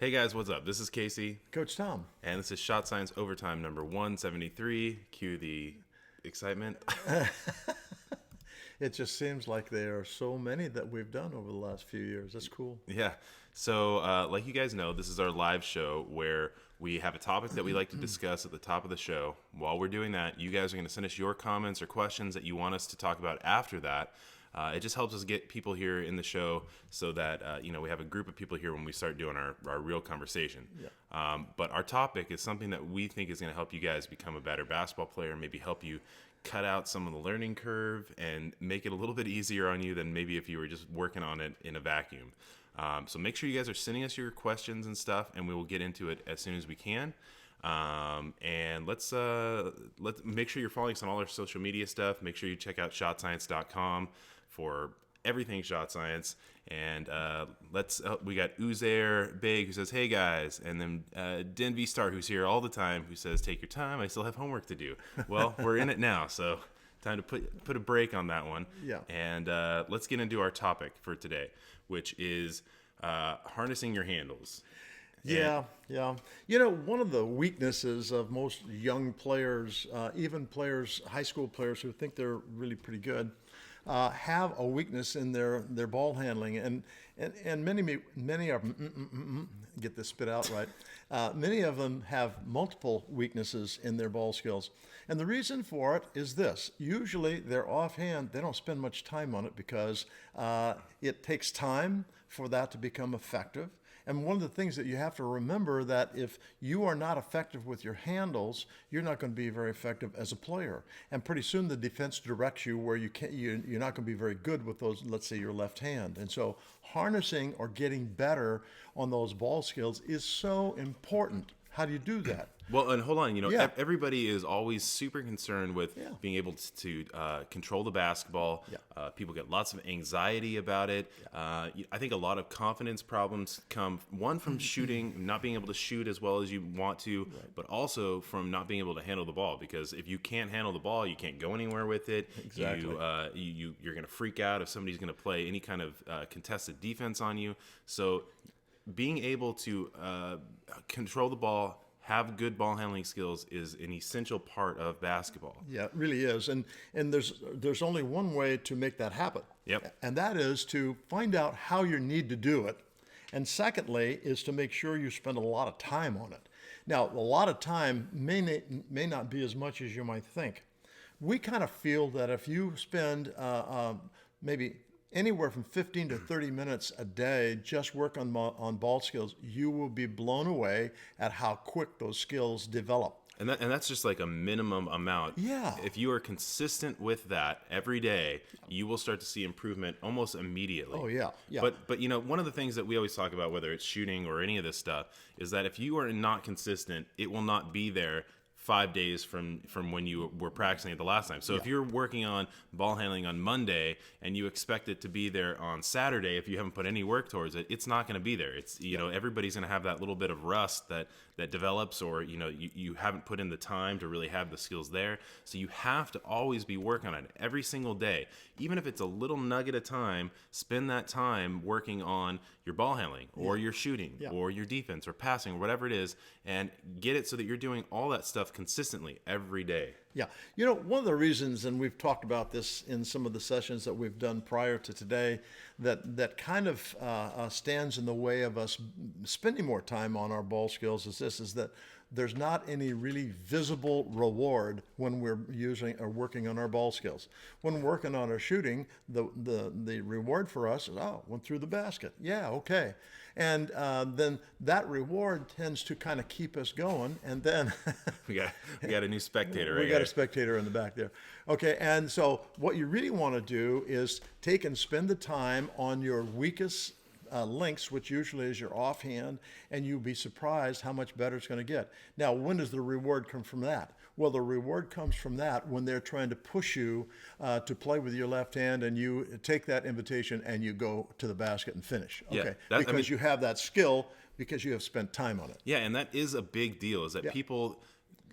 Hey guys, what's up? This is Casey, Coach Tom. and this is Shot Science Overtime number 173. Cue the excitement. It just seems like there are so many that we've done over the last few years. That's cool. Yeah. So, like you guys know, this is our live show where we have a topic that we like to discuss at the top of the show. While we're doing that, you guys are going to send us your comments or questions that you want us to talk about after that. It just helps us get people here in the show so that we have a group of people here when we start doing our real conversation. Yeah. But our topic is something that we think is going to help you guys become a better basketball player, maybe help you cut out some of the learning curve and make it a little bit easier on you than maybe if you were just working on it in a vacuum. So make sure you guys are sending us your questions and stuff, and we will get into it as soon as we can. And let's make sure you're following us on all our social media stuff. Make sure you check out shotscience.com for everything Shot Science. And we got Uzair Big who says, hey guys, and then Denby Star, who's here all the time, who says, take your time, I still have homework to do. Well, we're in it now, so time to put a break on that one. Yeah. And let's get into our topic for today, which is harnessing your handles. Yeah. One of the weaknesses of most young players, even players, high school players who think they're really pretty good, have a weakness in their ball handling, and many of them get this spit out right. Many of them have multiple weaknesses in their ball skills, and the reason for it is this: usually they're offhand. They don't spend much time on it because it takes time for that to become effective. And one of the things that you have to remember that if you are not effective with your handles, you're not going to be very effective as a player. And pretty soon the defense directs you where you're not going to be very good with those, let's say your left hand. And so harnessing or getting better on those ball skills is so important. How do you do that? Well, and hold on, Yeah. everybody is always super concerned with being able to control the basketball. Yeah. People get lots of anxiety about it. I think a lot of confidence problems come, one, from shooting, not being able to shoot as well as you want to, but also from not being able to handle the ball. Because if you can't handle the ball, you can't go anywhere with it. Exactly. You're going to freak out if somebody's going to play any kind of contested defense on you. So being able to control the ball, have good ball handling skills is an essential part of basketball. Yeah, it really is. And there's only one way to make that happen. Yep. And that is to find out how you need to do it. And secondly is to make sure you spend a lot of time on it. Now, a lot of time may not be as much as you might think. We kind of feel that if you spend maybe anywhere from 15 to 30 minutes a day just work on ball skills, you will be blown away at how quick those skills develop. And that's just like a minimum amount. Yeah. If you are consistent with that every day, you will start to see improvement almost immediately. Oh, yeah. But one of the things that we always talk about, whether it's shooting or any of this stuff, is that if you are not consistent, it will not be there 5 days from when you were practicing it the last time. So if you're working on ball handling on Monday and you expect it to be there on Saturday, if you haven't put any work towards it, it's not going to be there. It's everybody's going to have that little bit of rust that develops, or you haven't put in the time to really have the skills there. So you have to always be working on it every single day. Even if it's a little nugget of time, spend that time working on your ball handling or your shooting or your defense or passing or whatever it is, and get it so that you're doing all that stuff consistently every day. Yeah. One of the reasons, and we've talked about this in some of the sessions that we've done prior to today, that kind of stands in the way of us spending more time on our ball skills is that there's not any really visible reward when we're using or working on our ball skills. When we're working on our shooting, the reward for us is, went through the basket. Yeah, okay. And then that reward tends to kind of keep us going. And then we got a new spectator. We got a spectator in the back there. Okay, and so what you really want to do is take and spend the time on your weakest links, which usually is your offhand, and you'll be surprised how much better it's going to get. Now, when does the reward come from that? Well, the reward comes from that when they're trying to push you to play with your left hand, and you take that invitation and you go to the basket and finish. Okay, because you have that skill because you have spent time on it. Yeah, and that is a big deal, is that people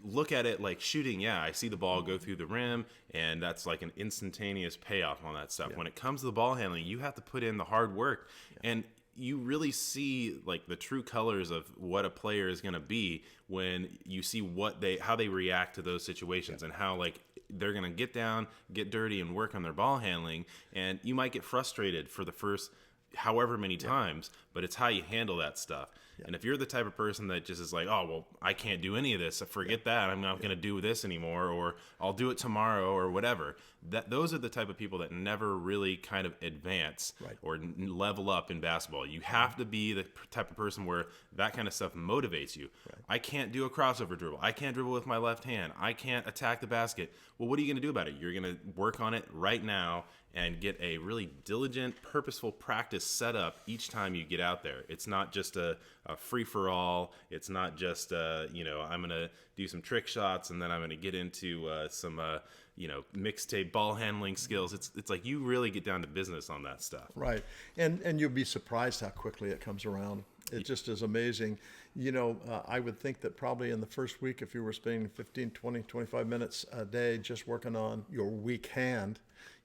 look at it like shooting. Yeah, I see the ball go through the rim, and that's like an instantaneous payoff on that stuff. When it comes to the ball handling, you have to put in the hard work. And you really see like the true colors of what a player is going to be when you see how they react to those situations, and how like they're going to get down, get dirty, and work on their ball handling. And you might get frustrated for the first however many times, but it's how you handle that stuff. And if you're the type of person that just is like, oh, well, I can't do any of this, forget that, I'm not going to do this anymore, or I'll do it tomorrow, or whatever, those are the type of people that never really kind of advance or level up in basketball. You have to be the type of person where that kind of stuff motivates you. I can't do a crossover dribble. I can't dribble with my left hand. I can't attack the basket. Well, what are you going to do about it? You're going to work on it right now and get a really diligent, purposeful practice set up each time you get out there. It's not just a free-for-all. It's not just, I'm going to do some trick shots and then I'm going to get into some mixtape ball handling skills. It's like you really get down to business on that stuff. Right. And you'll be surprised how quickly it comes around. It just is amazing. I would think that probably in the first week, if you were spending 15, 20, 25 minutes a day just working on your weak hand,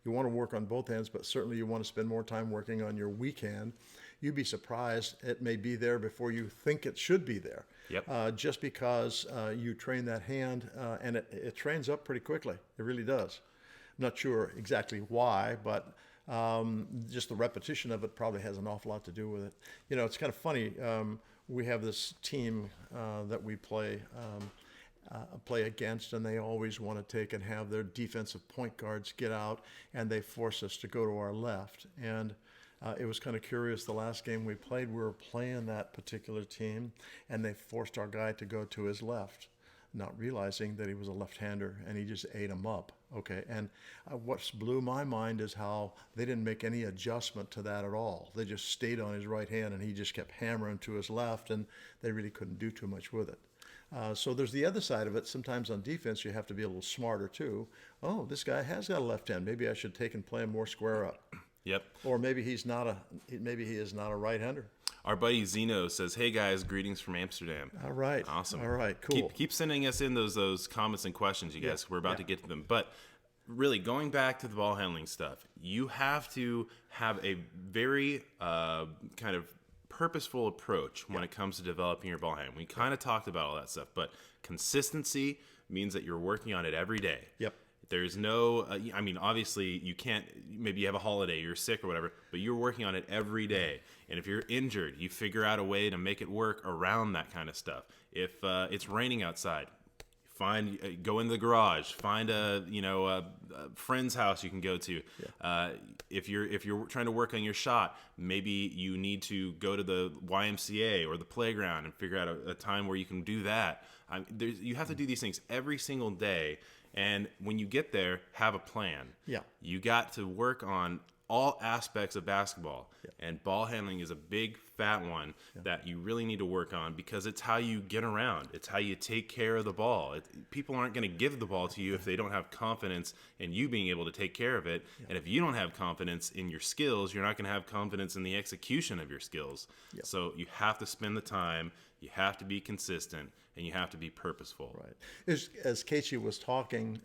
you want to work on both hands, but certainly you want to spend more time working on your weak hand. You'd be surprised it may be there before you think it should be there. Yep. Just because you train that hand, and it trains up pretty quickly. It really does. I'm not sure exactly why, but just the repetition of it probably has an awful lot to do with it. It's kind of funny. We have this team that we play against, and they always want to take and have their defensive point guards get out, and they force us to go to our left. And it was kind of curious. The last game we played, we were playing that particular team, and they forced our guy to go to his left, not realizing that he was a left-hander, and he just ate him up. Okay, and what blew my mind is how they didn't make any adjustment to that at all. They just stayed on his right hand, and he just kept hammering to his left, and they really couldn't do too much with it. So there's the other side of it. Sometimes on defense, you have to be a little smarter too. Oh, this guy has got a left hand. Maybe I should take and play him more square up. Yep. Or maybe he is not a right-hander. Our buddy Zeno says, "Hey guys, greetings from Amsterdam." All right. Awesome. All right. Cool. Keep sending us in those comments and questions, you guys. We're about to get to them. But really, going back to the ball handling stuff, you have to have a very kind of purposeful approach when it comes to developing your ball handling. We kind of talked about all that stuff, but consistency means that you're working on it every day. Yep. There's no, obviously you can't, maybe you have a holiday, you're sick or whatever, but you're working on it every day. And if you're injured, you figure out a way to make it work around that kind of stuff. If it's raining outside, go in the garage, find a friend's house you can go to. If you're trying to work on your shot, maybe you need to go to the YMCA or the playground and figure out a time where you can do that. You have to do these things every single day. And when you get there, have a plan. Yeah. You got to work on all aspects of basketball. Yeah. And ball handling is a big, fat one that you really need to work on, because it's how you get around. It's how you take care of the ball. People aren't going to give the ball to you if they don't have confidence in you being able to take care of it. Yeah. And if you don't have confidence in your skills, you're not going to have confidence in the execution of your skills. Yeah. So you have to spend the time. You have to be consistent, and you have to be purposeful. Right. As Casey was talking,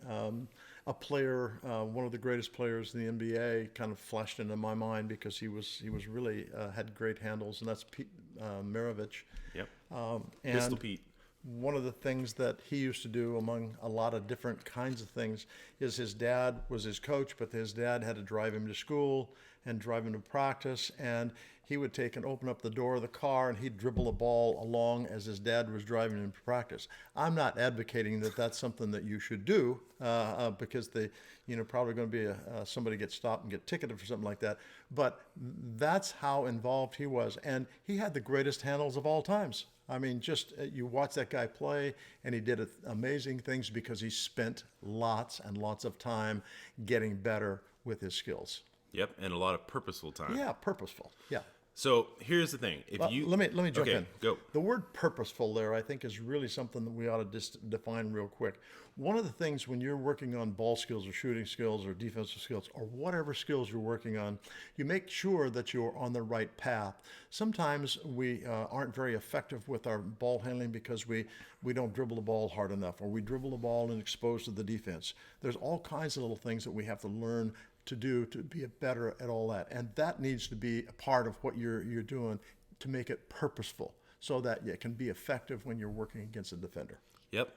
a player, one of the greatest players in the NBA, kind of flashed into my mind because he was really had great handles, and that's Pete Maravich. Yep. And Pistol Pete. One of the things that he used to do, among a lot of different kinds of things, is his dad was his coach, but his dad had to drive him to school and drive him to practice, and he would take and open up the door of the car, and he'd dribble the ball along as his dad was driving him to practice. I'm not advocating that that's something that you should do, because probably going to be somebody get stopped and get ticketed for something like that. But that's how involved he was, and he had the greatest handles of all times. I mean, just you watch that guy play, and he did amazing things because he spent lots and lots of time getting better with his skills. Yep, and a lot of purposeful time. Yeah, purposeful. Yeah. So here's the thing. Let me jump in. Go. The word purposeful there, I think, is really something that we ought to just define real quick. One of the things when you're working on ball skills or shooting skills or defensive skills or whatever skills you're working on, you make sure that you're on the right path. Sometimes we aren't very effective with our ball handling because we don't dribble the ball hard enough, or we dribble the ball and expose to the defense. There's all kinds of little things that we have to learn to do to be better at all that. And that needs to be a part of what you're doing to make it purposeful so that it can be effective when you're working against a defender. Yep.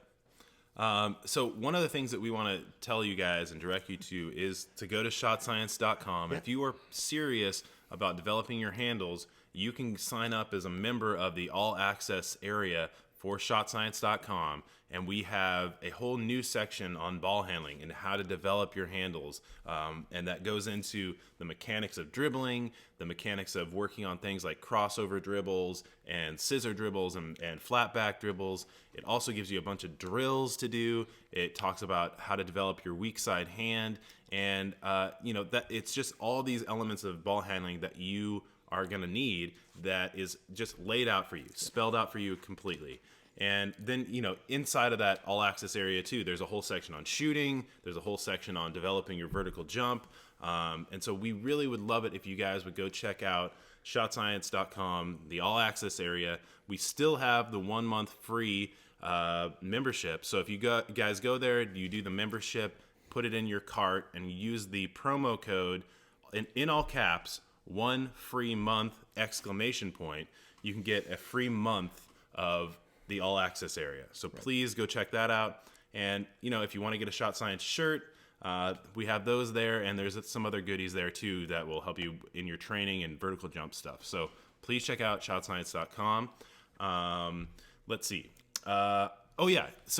So one of the things that we want to tell you guys and direct you to is to go to shotscience.com. Yeah. If you are serious about developing your handles, you can sign up as a member of the all access area for shotscience.com. And we have a whole new section on ball handling and how to develop your handles. And that goes into the mechanics of dribbling, the mechanics of working on things like crossover dribbles and scissor dribbles and flat back dribbles. It also gives you a bunch of drills to do. It talks about how to develop your weak side hand. And, that it's just all these elements of ball handling that you are going to need that is just laid out for you, spelled out for you completely. And then, inside of that all access area too, there's a whole section on shooting. There's a whole section on developing your vertical jump. And so we really would love it if you guys would go check out shotscience.com, the all access area. We still have the 1 month free membership. So if you guys go there, you do the membership, put it in your cart and use the promo code in all caps, 1 free month ! You can get a free month of the all access area. So please go check that out. And, if you want to get a Shot Science shirt, we have those there. And there's some other goodies there too that will help you in your training and vertical jump stuff. So please check out shotscience.com. Let's see. So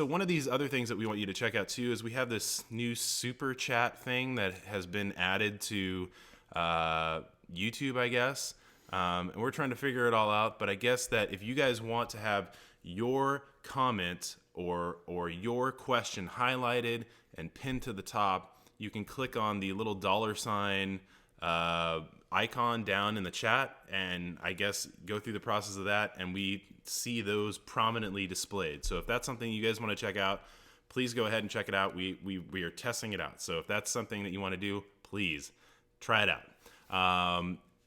one of these other things that we want you to check out too is we have this new super chat thing that has been added to YouTube, I guess. And we're trying to figure it all out. But I guess that if you guys want to have your comment or your question highlighted and pinned to the top, you can click on the little $sign icon down in the chat and I guess go through the process of that, and we see those prominently displayed. So if that's something you guys want to check out, please go ahead and check it out. We are testing it out. So if that's something that you want to do, please try it out.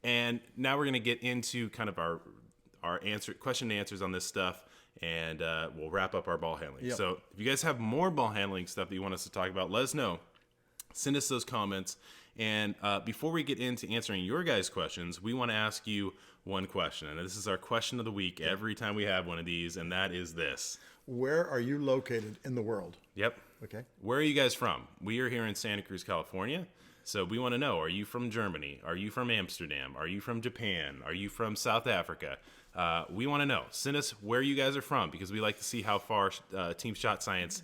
And now we're going to get into kind of our question and answers on this stuff, and we'll wrap up our ball handling. Yep. So if you guys have more ball handling stuff that you want us to talk about, let us know. Send us those comments. And before we get into answering your guys' questions, we want to ask you one question. And this is our question of the week every time we have one of these, and that is this. Where are you located in the world? Yep. Okay. Where are you guys from? We are here in Santa Cruz, California. So we want to know, are you from Germany? Are you from Amsterdam? Are you from Japan? Are you from South Africa? We want to know. Send us where you guys are from, because we like to see how far Team Shot Science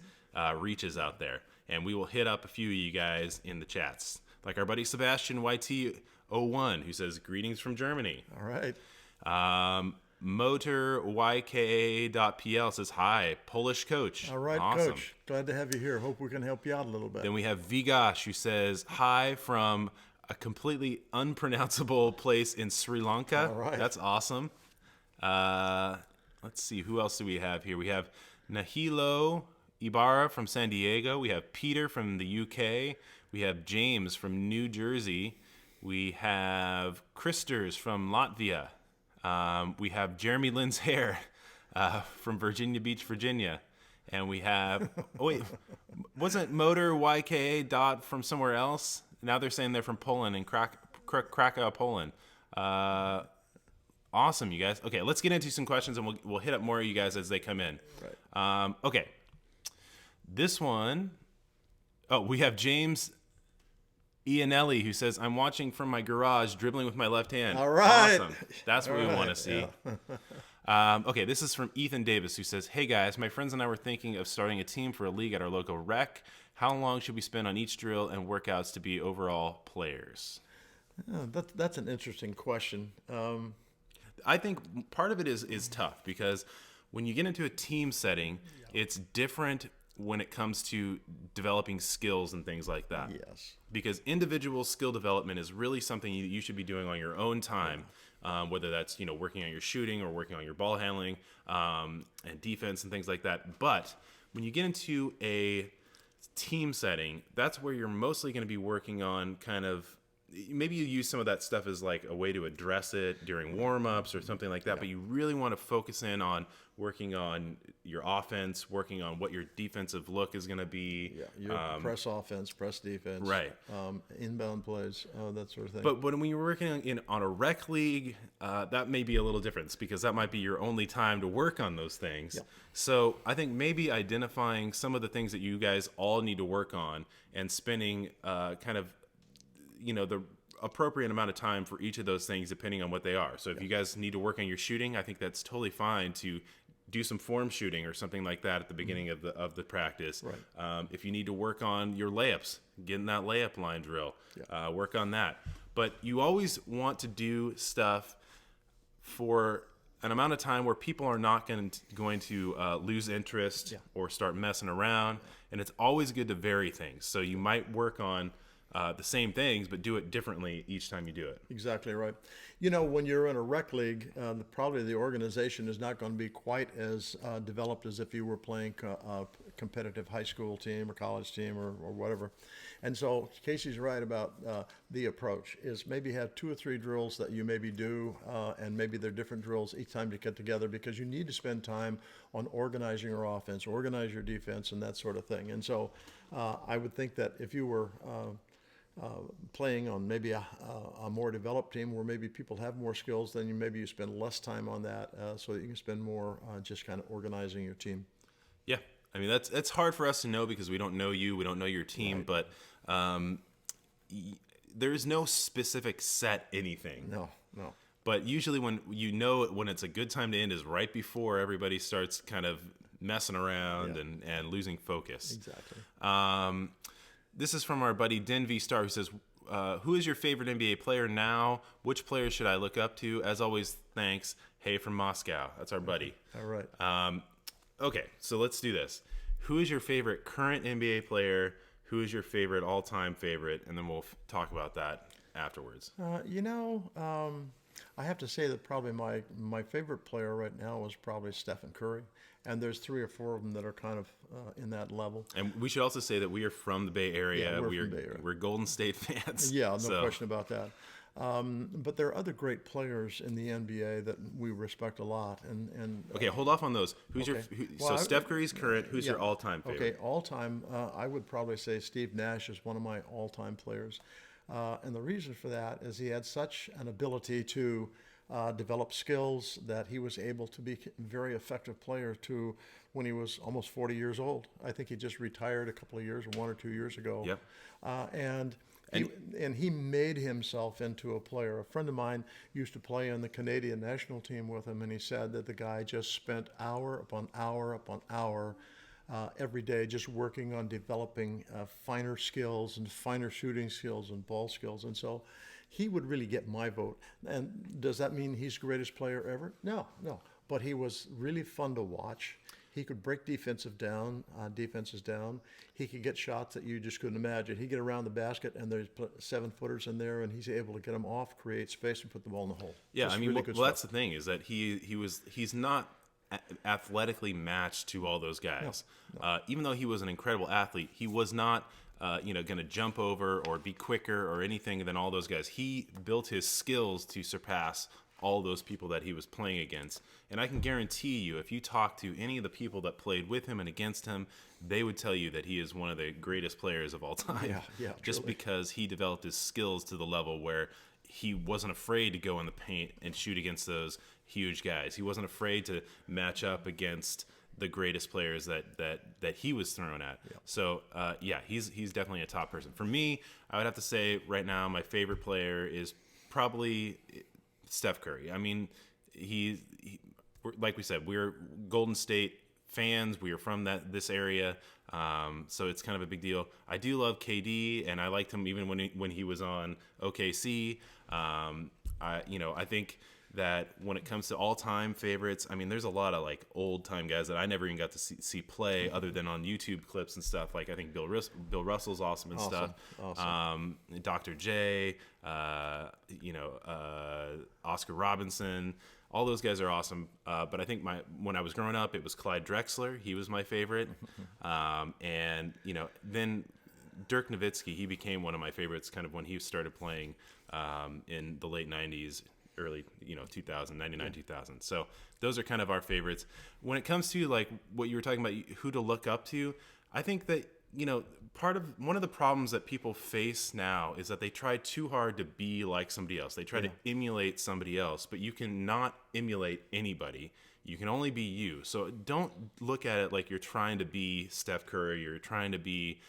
reaches out there. And we will hit up a few of you guys in the chats. Like our buddy Sebastian YT01, who says, greetings from Germany. All right. MotorYKA.pl says, hi, Polish coach. All right, awesome. Coach. Glad to have you here. Hope we can help you out a little bit. Then we have Vigash, who says, hi from a completely unpronounceable place in Sri Lanka. All right. That's awesome. Let's see, who else do we have here? We have Nahilo Ibarra from San Diego. We have Peter from the UK. We have James from New Jersey. We have Christers from Latvia. We have Jeremy Lynn's hair from Virginia Beach, Virginia. And we have, wasn't Motor YKA dot from somewhere else? Now they're saying they're from Poland and Krakow, Poland. Awesome, you guys. Okay, let's get into some questions, and we'll hit up more of you guys as they come in. Right. Okay. This one, we have James Ianelli, who says, I'm watching from my garage, dribbling with my left hand. All right. Awesome. That's what we want to see. Yeah. Okay, this is from Ethan Davis, who says, hey guys, my friends and I were thinking of starting a team for a league at our local rec. How long should we spend on each drill and workouts to be overall players? That's an interesting question. I think part of it is tough, because when you get into a team setting, it's different when it comes to developing skills and things like that. Yes. Because individual skill development is really something you should be doing on your own time, whether that's working on your shooting or working on your ball handling and defense and things like that. But when you get into a team setting, that's where you're mostly going to be working on kind of, maybe you use some of that stuff as like a way to address it during warm-ups or something like that, but you really want to focus in on working on your offense, working on what your defensive look is going to be. Yeah, your press offense, press defense, Right. Inbound plays, that sort of thing. But when you're working on a rec league, that may be a little different because that might be your only time to work on those things. Yep. So I think maybe identifying some of the things that you guys all need to work on and spending kind of, the appropriate amount of time for each of those things depending on what they are. So if you guys need to work on your shooting, I think that's totally fine to do some form shooting or something like that at the beginning of the practice. Right. If you need to work on your layups, get in that layup line drill, work on that. But you always want to do stuff for an amount of time where people are not going to lose interest or start messing around. And it's always good to vary things. So you might work on the same things, but do it differently each time you do it. Exactly right. When you're in a rec league, probably the organization is not going to be quite as developed as if you were playing a competitive high school team or college team or whatever. And so Casey's right about the approach is maybe have 2 or 3 drills that you maybe do, and maybe they're different drills each time you get together because you need to spend time on organizing your offense, organize your defense, and that sort of thing. And so I would think that if you were playing on maybe a more developed team where maybe people have more skills, then maybe you spend less time on that so that you can spend more just kind of organizing your team. Yeah. I mean, it's hard for us to know because we don't know you, we don't know your team, Right. but there's no specific set anything. No. But usually when it's a good time to end is right before everybody starts kind of messing around and losing focus. Exactly. This is from our buddy Den V Star, who says, who is your favorite NBA player now? Which players should I look up to? As always, thanks. Hey from Moscow. That's our buddy. All right. Okay, so let's do this. Who is your favorite current NBA player? Who is your favorite all-time favorite? And then we'll talk about that afterwards. I have to say that probably my favorite player right now is probably Stephen Curry. And there's 3 or 4 of them that are kind of in that level. And we should also say that we are from the Bay Area. Yeah, we're from the Bay Area. We're Golden State fans. Yeah, no question about that. But there are other great players in the NBA that we respect a lot. And okay, hold off on those. Who's okay. Steph Curry's current. Who's your all-time favorite? Okay, all-time, I would probably say Steve Nash is one of my all-time players. And the reason for that is he had such an ability to develop skills that he was able to be a very effective player to when he was almost 40 years old. I think he just retired a couple of years, 1 or 2 years ago. Yep. And he made himself into a player. A friend of mine used to play on the Canadian national team with him, and he said that the guy just spent hour upon hour upon hour every day just working on developing finer skills and finer shooting skills and ball skills. And so he would really get my vote. And does that mean he's the greatest player ever? No. But he was really fun to watch. He could break defenses down. He could get shots that you just couldn't imagine. He'd get around the basket, and there's 7-footers in there, and he's able to get them off, create space, and put the ball in the hole. Yeah, Just I mean, really well, good that's the stuff. thing is that he's not athletically matched to all those guys. No. Even though he was an incredible athlete, he was not going to jump over or be quicker or anything than all those guys. He built his skills to surpass all those people that he was playing against. And I can guarantee you, if you talk to any of the people that played with him and against him, they would tell you that he is one of the greatest players of all time. Yeah, Just truly. because he developed his skills to the level where he wasn't afraid to go in the paint and shoot against those huge guys. He wasn't afraid to match up against the greatest players that he was thrown at. Yeah. So he's definitely a top person. For me, I would have to say right now my favorite player is probably Steph Curry. I mean, like we said, we're Golden State fans. We are from this area, so it's kind of a big deal. I do love KD, and I liked him even when he was on OKC. I think that when it comes to all-time favorites, I mean, there's a lot of like old-time guys that I never even got to see play other than on YouTube clips and stuff. Like I think Bill Russell's awesome and stuff. Awesome. Dr. J, Oscar Robinson. All those guys are awesome. But I think when I was growing up, it was Clyde Drexler. He was my favorite. And then Dirk Nowitzki, he became one of my favorites kind of when he started playing in the late 90s. early 2000, 99, 2000. So those are kind of our favorites. When it comes to like what you were talking about, who to look up to, I think that one of the problems that people face now is that they try too hard to be like somebody else. They try to emulate somebody else, but you cannot emulate anybody. You can only be you. So don't look at it like you're trying to be Steph Curry, you're trying to be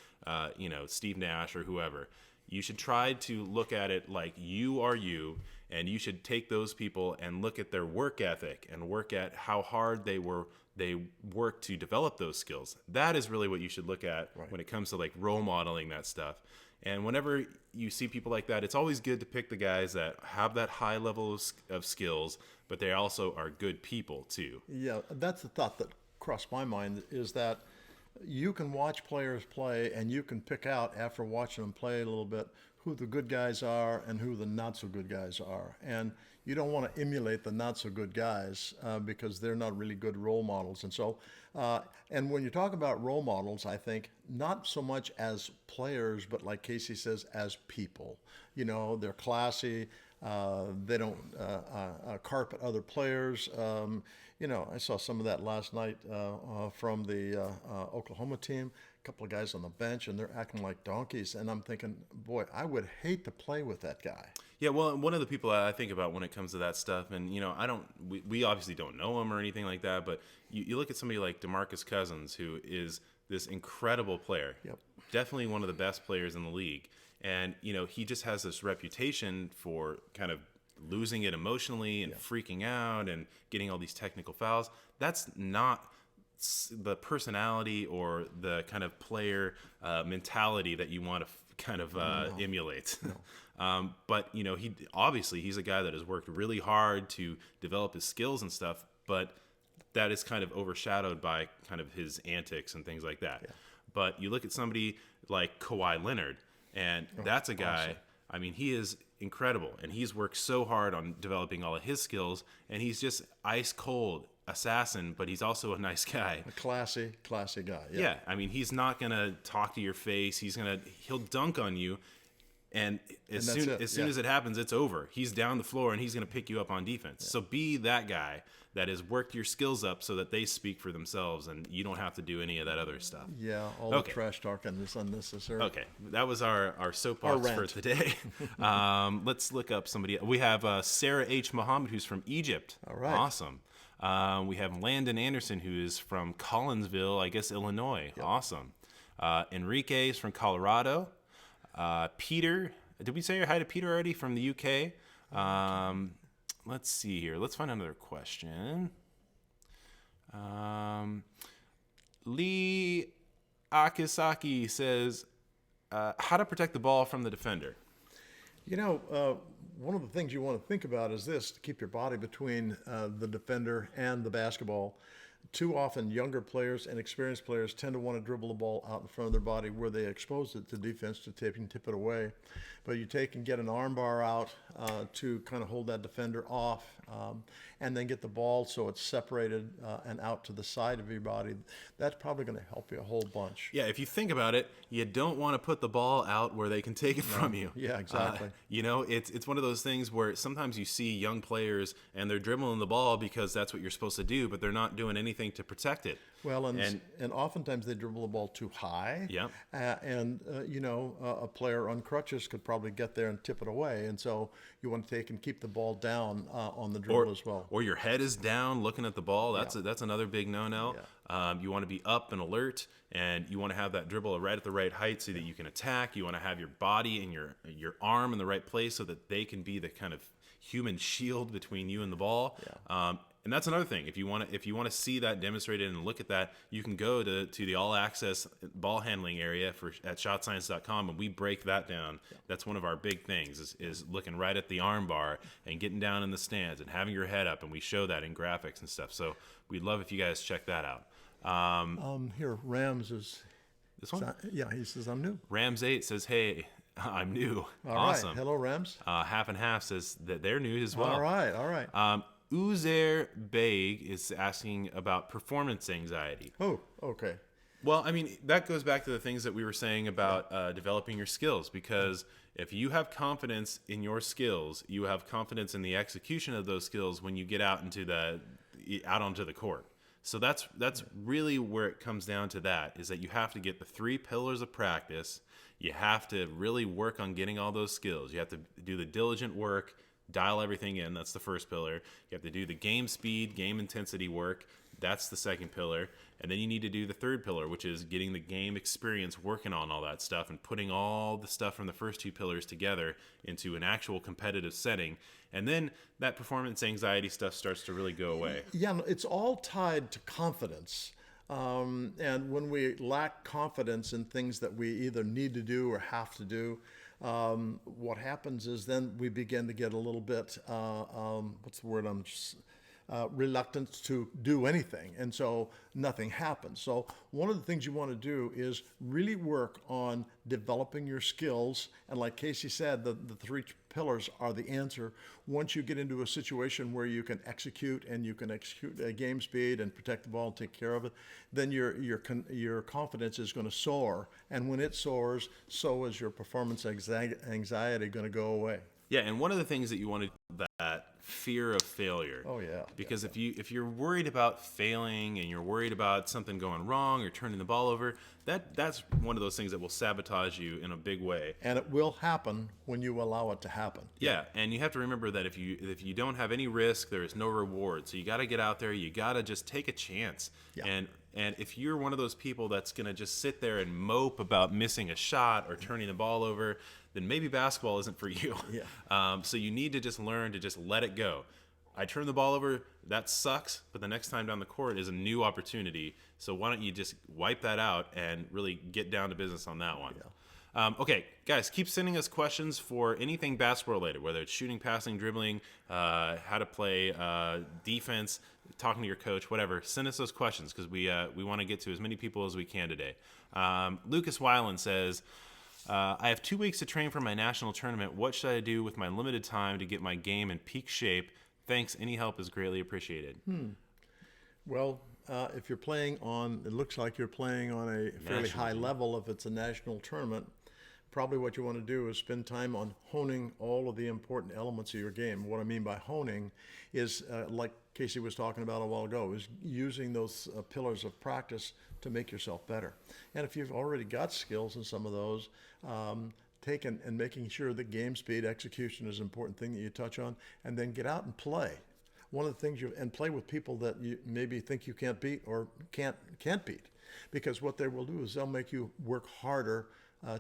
Steve Nash or whoever. You should try to look at it like you are you, and you should take those people and look at their work ethic and work at how hard they work to develop those skills. That is really what you should look at when it comes to like role modeling that stuff. And whenever you see people like that, it's always good to pick the guys that have that high level of skills, but they also are good people too. Yeah, that's the thought that crossed my mind, is that you can watch players play and you can pick out, after watching them play a little bit, who the good guys are and who the not so good guys are. And you don't want to emulate the not so good guys because they're not really good role models. And so, and when you talk about role models, I think not so much as players, but like Casey says, as people. They're classy. They don't carpet other players. I saw some of that last night from the Oklahoma team. A couple of guys on the bench, and they're acting like donkeys. And I'm thinking, boy, I would hate to play with that guy. Yeah, well, one of the people I think about when it comes to that stuff, and we obviously don't know him or anything like that, but you look at somebody like DeMarcus Cousins, who is this incredible player. Yep. Definitely one of the best players in the league. And, he just has this reputation for kind of losing it emotionally and freaking out and getting all these technical fouls. That's not the personality or the kind of player mentality that you want to kind of emulate. No. But, he's a guy that has worked really hard to develop his skills and stuff, but that is kind of overshadowed by kind of his antics and things like that. Yeah. But you look at somebody like Kawhi Leonard, and that's a guy, awesome. I mean, he is incredible, and he's worked so hard on developing all of his skills, and he's just ice cold assassin, but he's also a nice guy. A classy guy. Yeah, I mean, he's not going to talk to your face. He'll dunk on you, and as soon as it happens, it's over. He's down the floor, and he's going to pick you up on defense. Yeah. So be that guy that has worked your skills up so that they speak for themselves, and you don't have to do any of that other stuff. Yeah, all the trash talking is unnecessary. Okay, that was our soapbox for today. Let's look up somebody. We have Sarah H. Muhammad, who's from Egypt. All right. Awesome. We have Landon Anderson, who is from Collinsville, I guess, Illinois. Yep. Awesome. Enrique is from Colorado. Peter, did we say hi to Peter already from the UK? Let's see here. Let's find another question. Lee Akisaki says, how to protect the ball from the defender. One of the things you want to think about is this: to keep your body between the defender and the basketball. Too often, younger players and experienced players tend to want to dribble the ball out in front of their body where they expose it to defense to tip it away. But you take and get an arm bar out to kind of hold that defender off, and then get the ball so it's separated and out to the side of your body. That's probably going to help you a whole bunch. Yeah, if you think about it, you don't want to put the ball out where they can take it from you. Yeah, exactly. It's one of those things where sometimes you see young players and they're dribbling the ball because that's what you're supposed to do, but they're not doing anything to protect it. Well, and oftentimes they dribble the ball too high. Yeah. A player on crutches could probably get there and tip it away. And so you want to take and keep the ball down on the dribble as well. Or your head is down looking at the ball. That's another big no-no. Yeah. You want to be up and alert, and you want to have that dribble right at the right height so that you can attack. You want to have your body and your arm in the right place so that they can be the kind of human shield between you and the ball. Yeah. And that's another thing. If you want to see that demonstrated and look at that, you can go to the all access ball handling area at shotscience.com, and we break that down. Yeah. That's one of our big things is looking right at the arm bar and getting down in the stands and having your head up, and we show that in graphics and stuff. So we'd love if you guys check that out. Here, Rams is this one. Yeah, he says I'm new. Rams 8 says, "Hey, I'm new." All awesome. Right. Hello, Rams. Half and half says that they're new as well. All right. Uzair Beg is asking about performance anxiety. Oh, okay. Well, I mean, that goes back to the things that we were saying about developing your skills, because if you have confidence in your skills, you have confidence in the execution of those skills when you get out onto the court. So that's really where it comes down to, that is that you have to get the 3 pillars of practice. You have to really work on getting all those skills. You have to do the diligent work, dial everything in. That's the first pillar. You have to do the game speed, game intensity work. That's the second pillar. And then you need to do the third pillar, which is getting the game experience, working on all that stuff and putting all the stuff from the first 2 pillars together into an actual competitive setting. And then that performance anxiety stuff starts to really go away. Yeah, it's all tied to confidence. And when we lack confidence in things that we either need to do or have to do, what happens is then we begin to get a little bit, what's the word reluctant to do anything. And so nothing happens. So one of the things you want to do is really work on developing your skills. And like Casey said, the 3 pillars are the answer. Once you get into a situation where you can execute, and you can execute at game speed and protect the ball and take care of it, then your confidence is going to soar. And when it soars, so is your performance anxiety going to go away. Yeah, and one of the things that you want to, that fear of failure. Oh yeah. Because if you're worried about failing and you're worried about something going wrong or turning the ball over, that's one of those things that will sabotage you in a big way. And it will happen when you allow it to happen. Yeah, and you have to remember that if you don't have any risk, there is no reward. So you got to get out there. You got to just take a chance. Yeah. And if you're one of those people that's going to just sit there and mope about missing a shot or turning the ball over, then maybe basketball isn't for you. Yeah. So you need to just learn to just let it go. I turned the ball over, that sucks, but the next time down the court is a new opportunity. So why don't you just wipe that out and really get down to business on that one. Yeah. Okay, guys, keep sending us questions for anything basketball related, whether it's shooting, passing, dribbling, how to play defense, talking to your coach, whatever. Send us those questions because we want to get to as many people as we can today. Lucas Weiland says, I have 2 weeks to train for my national tournament. What should I do with my limited time to get my game in peak shape? Thanks. Any help is greatly appreciated. Well, if you're playing on, it looks like you're playing on a fairly high level. If it's a national tournament, probably what you want to do is spend time on honing all of the important elements of your game. What I mean by honing is, like Casey was talking about a while ago, is using those pillars of practice to make yourself better. And if you've already got skills in some of those, taking and making sure that game speed, execution is an important thing that you touch on, and then get out and play. One of the things and play with people that you maybe think you can't beat or can't beat, because what they will do is they'll make you work harder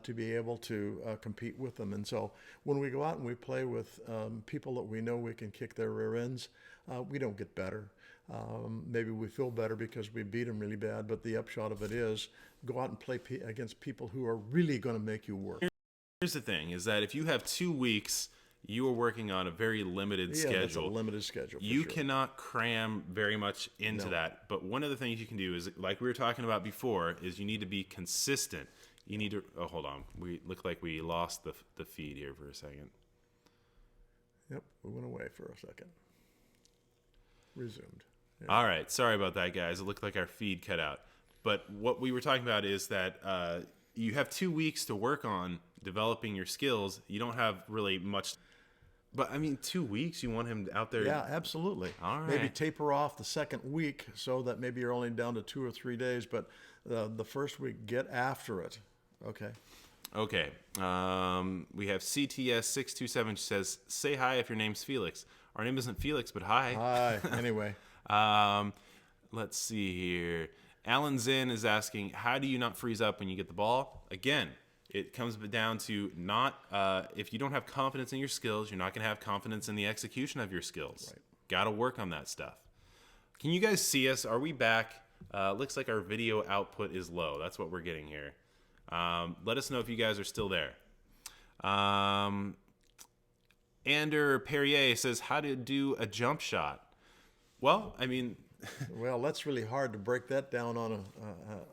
to be able to compete with them. And so when we go out and we play with people that we know we can kick their rear ends, we don't get better. Maybe we feel better because we beat them really bad, but the upshot of it is go out and play against people who are really going to make you work. Here's the thing, is that if you have 2 weeks, you are working on a very limited schedule. That's a limited schedule. You cannot cram very much into that. But one of the things you can do is, like we were talking about before, is you need to be consistent. You need to, oh, hold on. We look like we lost the feed here for a second. Yep, we went away for a second. Resumed. Yeah. All right. Sorry about that, guys. It looked like our feed cut out. But what we were talking about is that you have 2 weeks to work on developing your skills. You don't have really much. But, I mean, 2 weeks, you want him out there? Yeah, absolutely. All right. Maybe taper off the second week so that maybe you're only down to 2 or 3 days. But the first week, get after it. Okay. Okay. We have CTS627 says, say hi if your name's Felix. Our name isn't Felix, but hi. Hi. Anyway. Let's see here. Alan Zinn is asking, how do you not freeze up when you get the ball? Again, it comes down to not, if you don't have confidence in your skills, you're not going to have confidence in the execution of your skills. Right. Got to work on that stuff. Can you guys see us? Are we back? Looks like our video output is low. That's what we're getting here. Let us know if you guys are still there. Ander Perrier says, how to do a jump shot. Well, I mean... Well, that's really hard to break that down on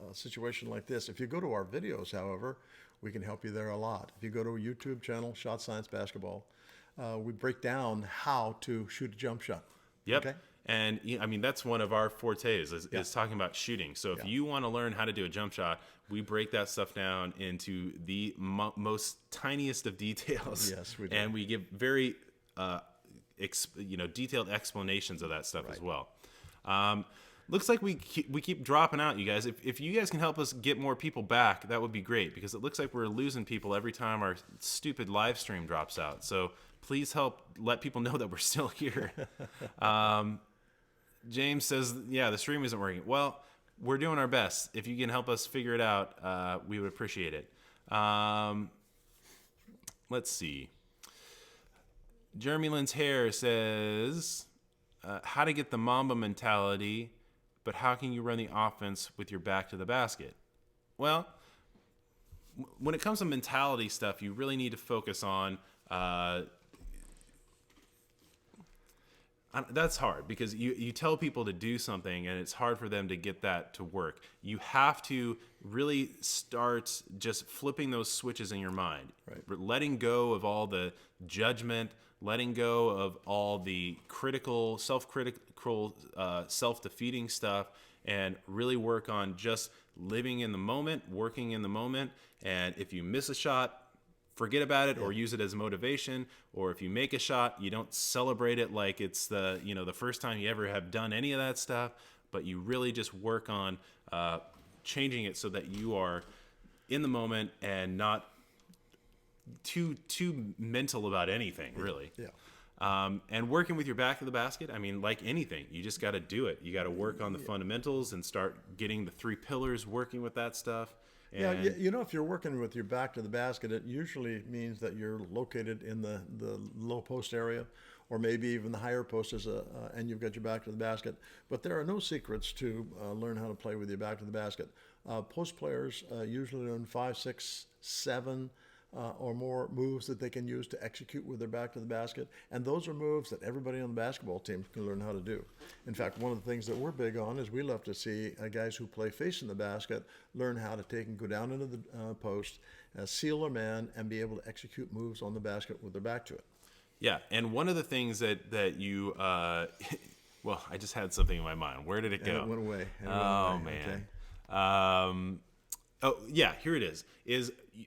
a situation like this. If you go to our videos, however, we can help you there a lot. If you go to a YouTube channel, Shot Science Basketball, we break down how to shoot a jump shot. Yep. Okay? And I mean, that's one of our fortes is talking about shooting. So if you want to learn how to do a jump shot, we break that stuff down into the most tiniest of details. Yes, we do. And we give very, detailed explanations of that stuff as well. Looks like we keep dropping out, you guys. If you guys can help us get more people back, that would be great, because it looks like we're losing people every time our stupid live stream drops out. So please help let people know that we're still here. James says, yeah, the stream isn't working. Well, we're doing our best. If you can help us figure it out, we would appreciate it. Let's see. Jeremy Lynn's hair says, how to get the Mamba mentality, but how can you run the offense with your back to the basket? Well, when it comes to mentality stuff, you really need to focus on that's hard, because you tell people to do something and it's hard for them to get that to work. You have to really start just flipping those switches in your mind, right? Letting go of all the judgment, letting go of all the self-critical, self-defeating stuff, and really work on just living in the moment, working in the moment. And if you miss a shot, forget about it, or use it as motivation. Or if you make a shot, you don't celebrate it like it's the first time you ever have done any of that stuff, but you really just work on changing it so that you are in the moment and not too mental about anything, really. And working with your back to the basket, I mean, like anything, you just got to do it. You got to work on the fundamentals and start getting the 3 pillars, working with that stuff. And if you're working with your back to the basket, it usually means that you're located in the low post area, or maybe even the higher post and you've got your back to the basket. But there are no secrets to learn how to play with your back to the basket. Post players usually learn 5, 6, 7 or more moves that they can use to execute with their back to the basket. And those are moves that everybody on the basketball team can learn how to do. In fact, one of the things that we're big on is we love to see guys who play facing the basket learn how to take and go down into the post, seal their man, and be able to execute moves on the basket with their back to it. Yeah, and one of the things that you, well, I just had something in my mind. Where did it go? And it went away. Man. Okay. Oh, yeah, here it is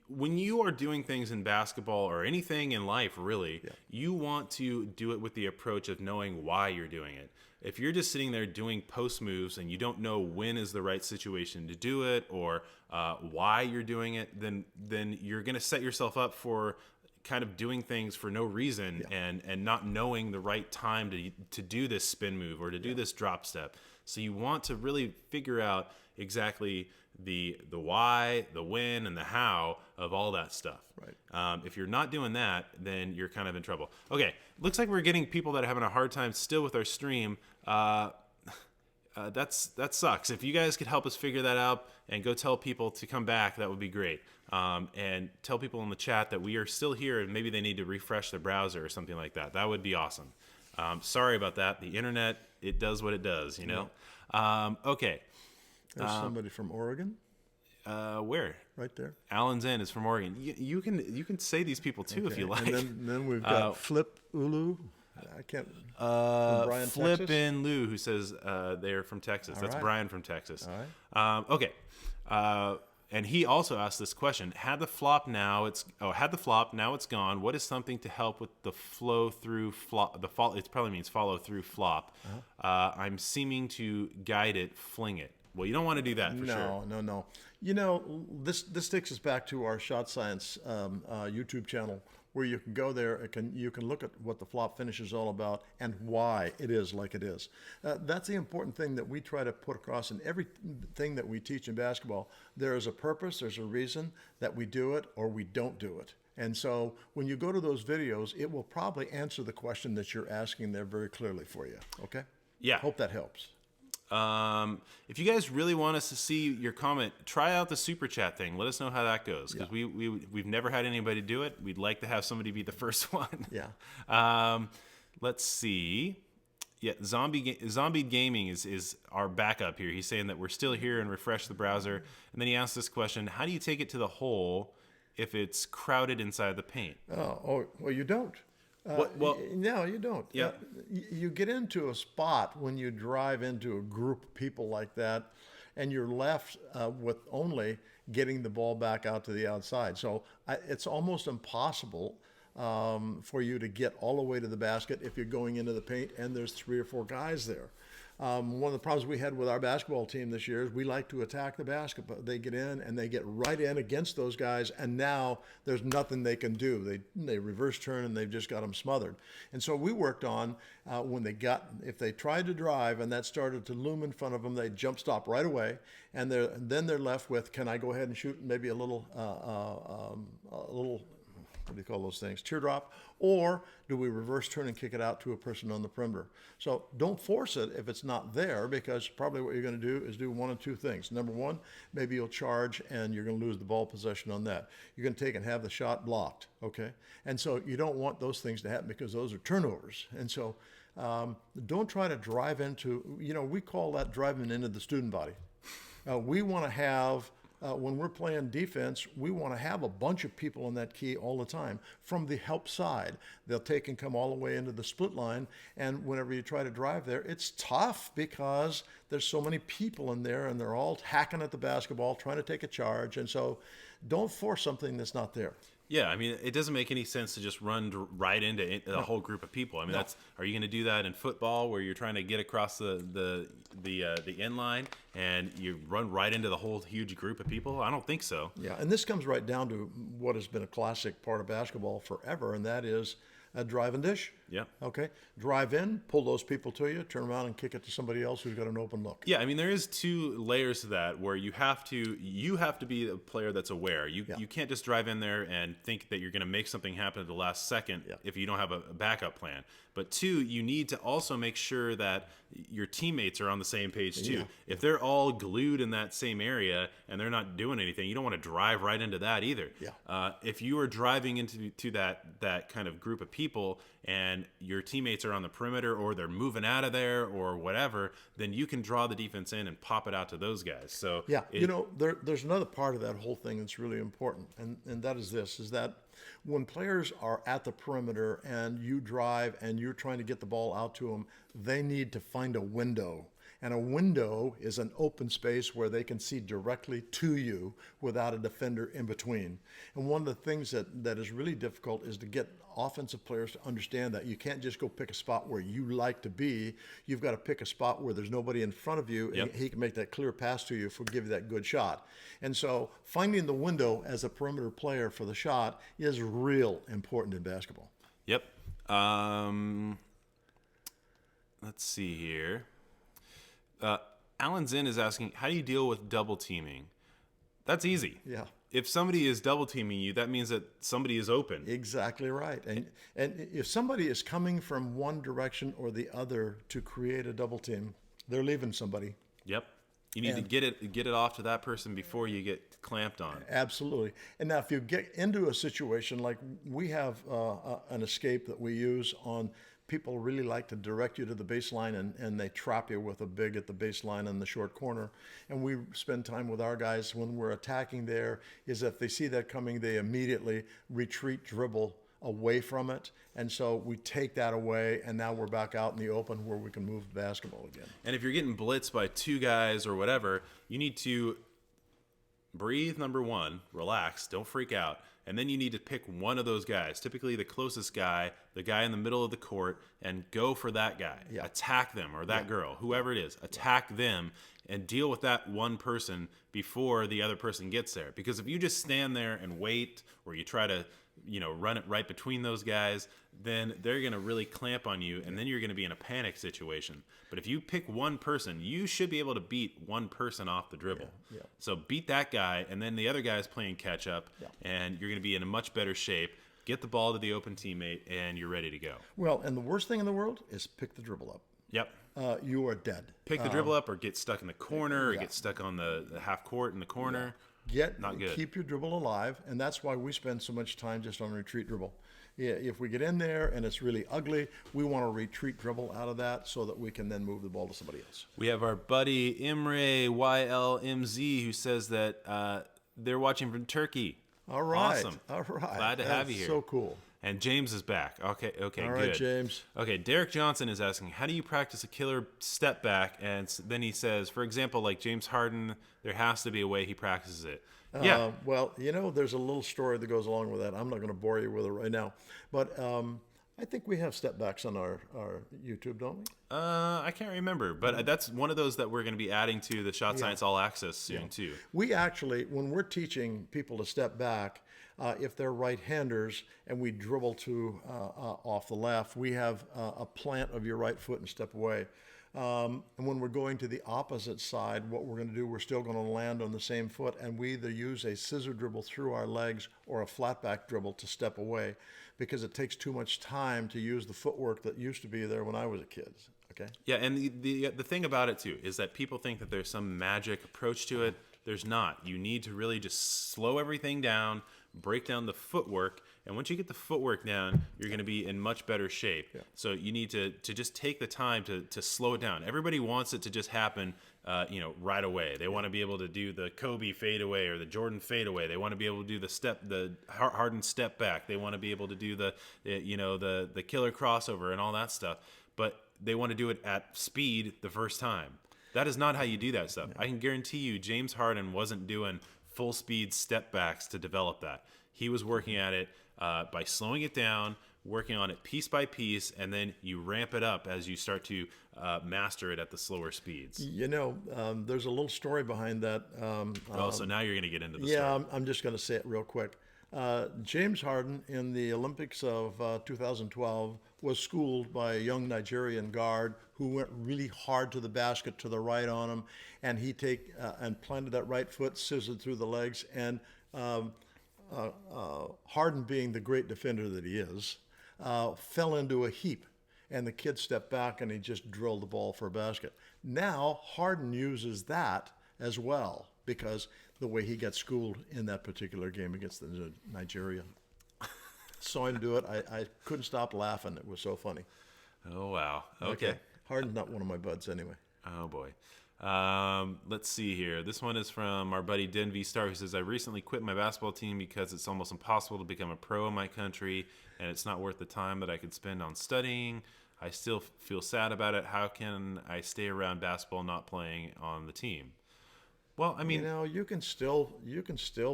when you are doing things in basketball or anything in life, really, you want to do it with the approach of knowing why you're doing it. If you're just sitting there doing post moves and you don't know when is the right situation to do it, or why you're doing it, then you're going to set yourself up for kind of doing things for no reason and not knowing the right time to do this spin move or to do this drop step. So you want to really figure out exactly the why, the when, and the how of all that stuff. Right. If you're not doing that, then you're kind of in trouble. Okay, looks like we're getting people that are having a hard time still with our stream. That sucks. If you guys could help us figure that out and go tell people to come back, that would be great. And tell people in the chat that we are still here and maybe they need to refresh their browser or something like that. That would be awesome. Sorry about that. The internet, it does what it does, you know? Okay. There's somebody from Oregon. Where? Right there. Alan Zen is from Oregon. You can say these people too if you like. And then we've got Flip Ulu. I can't. Brian, Flip Texas? in Lou, who says they're from Texas. That's right. Brian from Texas. All right. Okay. And he also asked this question: Had the flop, now it's gone. What is something to help with the flow through flop? It probably means follow through flop. I'm seeming to guide it, fling it. Well, you don't want to do that for sure. No. You know, this takes us back to our Shot Science YouTube channel, where you can go there. You can look at what the flop finish is all about and why it is like it is. That's the important thing that we try to put across in everything that we teach in basketball. There is a purpose, there's a reason that we do it or we don't do it. And so when you go to those videos, it will probably answer the question that you're asking there very clearly for you. Okay? Yeah. Hope that helps. If you guys really want us to see your comment, try out the super chat thing. Let us know how that goes, because we've never had anybody do it. We'd like to have somebody be the first one. Yeah. Let's see. Yeah, Zombie Gaming is our backup here. He's saying that we're still here and refresh the browser. And then he asked this question: how do you take it to the hole if it's crowded inside the paint? Oh, well, you don't. Well, No, you don't. yeah. You get into a spot when you drive into a group of people like that, and you're left with only getting the ball back out to the outside. So it's almost impossible for you to get all the way to the basket if you're going into the paint and there's 3 or 4 guys there. One of the problems we had with our basketball team this year is we like to attack the basket, but they get in and they get right in against those guys, and now there's nothing they can do. They reverse turn and they've just got them smothered. And so we worked on if they tried to drive and that started to loom in front of them, they jump stop right away, and then they're left with, can I go ahead and shoot maybe a little what do you call those things, teardrop, or do we reverse turn and kick it out to a person on the perimeter? So don't force it if it's not there, because probably what you're going to do is do one of 2 things. Number one, maybe you'll charge and you're going to lose the ball possession on that. You're going to take and have the shot blocked, okay? And so you don't want those things to happen because those are turnovers. And so don't try to drive into, we call that driving into the student body. We want to have when we're playing defense, we want to have a bunch of people in that key all the time. From the help side, they'll take and come all the way into the split line, and whenever you try to drive there, it's tough because there's so many people in there, and they're all hacking at the basketball, trying to take a charge, and so don't force something that's not there. Yeah, I mean, it doesn't make any sense to just run right into a whole group of people. I mean, are you going to do that in football where you're trying to get across the end line and you run right into the whole huge group of people? I don't think so. Yeah, and this comes right down to what has been a classic part of basketball forever, and that is a drive and dish. Yeah. Okay. Drive in, pull those people to you, turn around and kick it to somebody else who's got an open look. Yeah, I mean, there is 2 layers to that where you have to be a player that's aware. You can't just drive in there and think that you're going to make something happen at the last second if you don't have a backup plan. But 2, you need to also make sure that your teammates are on the same page too. Yeah. If they're all glued in that same area and they're not doing anything, you don't want to drive right into that either. Yeah. If you are driving into that kind of group of people and your teammates are on the perimeter or they're moving out of there or whatever, then you can draw the defense in and pop it out to those guys. So yeah, there's another part of that whole thing that's really important, and that is this, is that when players are at the perimeter and you drive and you're trying to get the ball out to them, they need to find a window. And a window is an open space where they can see directly to you without a defender in between. And one of the things that is really difficult is to get offensive players to understand that you can't just go pick a spot where you like to be. You've got to pick a spot where there's nobody in front of you, and he can make that clear pass to you for give you that good shot. And so finding the window as a perimeter player for the shot is real important in basketball. Yep. Let's see here. Alan Zinn is asking, how do you deal with double teaming? That's easy. Yeah. If somebody is double teaming you, that means that somebody is open. Exactly right. And if somebody is coming from one direction or the other to create a double team, they're leaving somebody. Yep. You need to get it off to that person before you get clamped on. Absolutely. And now if you get into a situation like we have an escape that we use on, people really like to direct you to the baseline, and they trap you with a big at the baseline in the short corner. And we spend time with our guys when we're attacking there, is if they see that coming, they immediately retreat, dribble away from it. And so we take that away, and now we're back out in the open where we can move the basketball again. And if you're getting blitzed by 2 guys or whatever, you need to breathe, number 1, relax, don't freak out. And then you need to pick one of those guys, typically the closest guy, the guy in the middle of the court, and go for that guy. Yeah. Attack them, or that girl, whoever it is. Attack them and deal with that one person before the other person gets there. Because if you just stand there and wait, or you try to run it right between those guys, then they're going to really clamp on you, and then you're going to be in a panic situation. But if you pick one person, you should be able to beat one person off the dribble. Yeah. So beat that guy, and then the other guy's playing catch up, and you're going to be in a much better shape. Get the ball to the open teammate, and you're ready to go. Well, and the worst thing in the world is pick the dribble up. Yep. You are dead. Pick the dribble up, or get stuck in the corner, or get stuck on the half court in the corner. Not good. Keep your dribble alive, and that's why we spend so much time just on retreat dribble. Yeah, if we get in there and it's really ugly, we want to retreat dribble out of that so that we can then move the ball to somebody else. We have our buddy Imre YLMZ who says that they're watching from Turkey. All right. Awesome. All right. Glad to have you here. So cool. And James is back. Okay, All good. right, James. Okay, Derek Johnson is asking, how do you practice a killer step back? And then he says, for example, like James Harden, there has to be a way he practices it. Yeah. Well, there's a little story that goes along with that. I'm not going to bore you with it right now. But I think we have step backs on our YouTube, don't we? I can't remember, but that's one of those that we're going to be adding to the Shot Science All Access soon, too. We actually, when we're teaching people to step back, if they're right-handers and we dribble to off the left, we have a plant of your right foot and step away. And when we're going to the opposite side, what we're going to do, we're still going to land on the same foot, and we either use a scissor dribble through our legs or a flat back dribble to step away, because it takes too much time to use the footwork that used to be there when I was a kid. Okay. Yeah, and the thing about it too is that people think that there's some magic approach to it. There's not. You need to really just slow everything down, break down the footwork, and once you get the footwork down, you're going to be in much better shape. Yeah. So you need to just take the time to slow it down. Everybody wants it to just happen, right away. They want to be able to do the Kobe fadeaway or the Jordan fadeaway. They want to be able to do the Harden step back. They want to be able to do the killer crossover and all that stuff. But they want to do it at speed the first time. That is not how you do that stuff. I can guarantee you James Harden wasn't doing full speed step backs to develop that. He was working at it by slowing it down, working on it piece by piece, and then you ramp it up as you start to master it at the slower speeds. There's a little story behind that. So now you're going to get into the story. story. I'm just going to say it real quick. James Harden in the Olympics of 2012 was schooled by a young Nigerian guard who went really hard to the basket to the right on him, and he and planted that right foot, scissored through the legs, and Harden, being the great defender that he is, fell into a heap, and the kid stepped back and he just drilled the ball for a basket. Now Harden uses that as well, because the way he got schooled in that particular game against the Nigeria. Saw him do it. I couldn't stop laughing. It was so funny. Oh, wow. Okay. Harden's not one of my buds anyway. Oh, boy. Let's see here. This one is from our buddy Denby Star, who says, I recently quit my basketball team because it's almost impossible to become a pro in my country, and it's not worth the time that I could spend on studying. I still feel sad about it. How can I stay around basketball not playing on the team? Well, I mean, you can still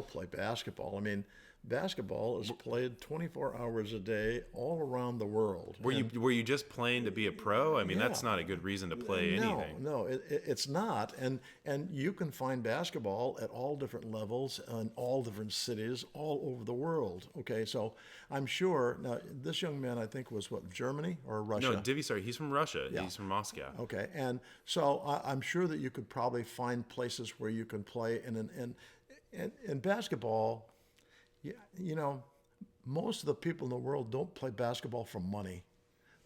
play basketball. I mean, basketball is played 24 hours a day all around the world. Were you just playing to be a pro? I mean, that's not a good reason to play anything. No, it's not. And you can find basketball at all different levels in all different cities all over the world. Okay, so I'm sure now this young man, I think, was Germany or Russia? No, Divisar. He's from Russia. Yeah. He's from Moscow. Okay, and so I'm sure that you could probably find places where you can play in basketball. Most of the people in the world don't play basketball for money.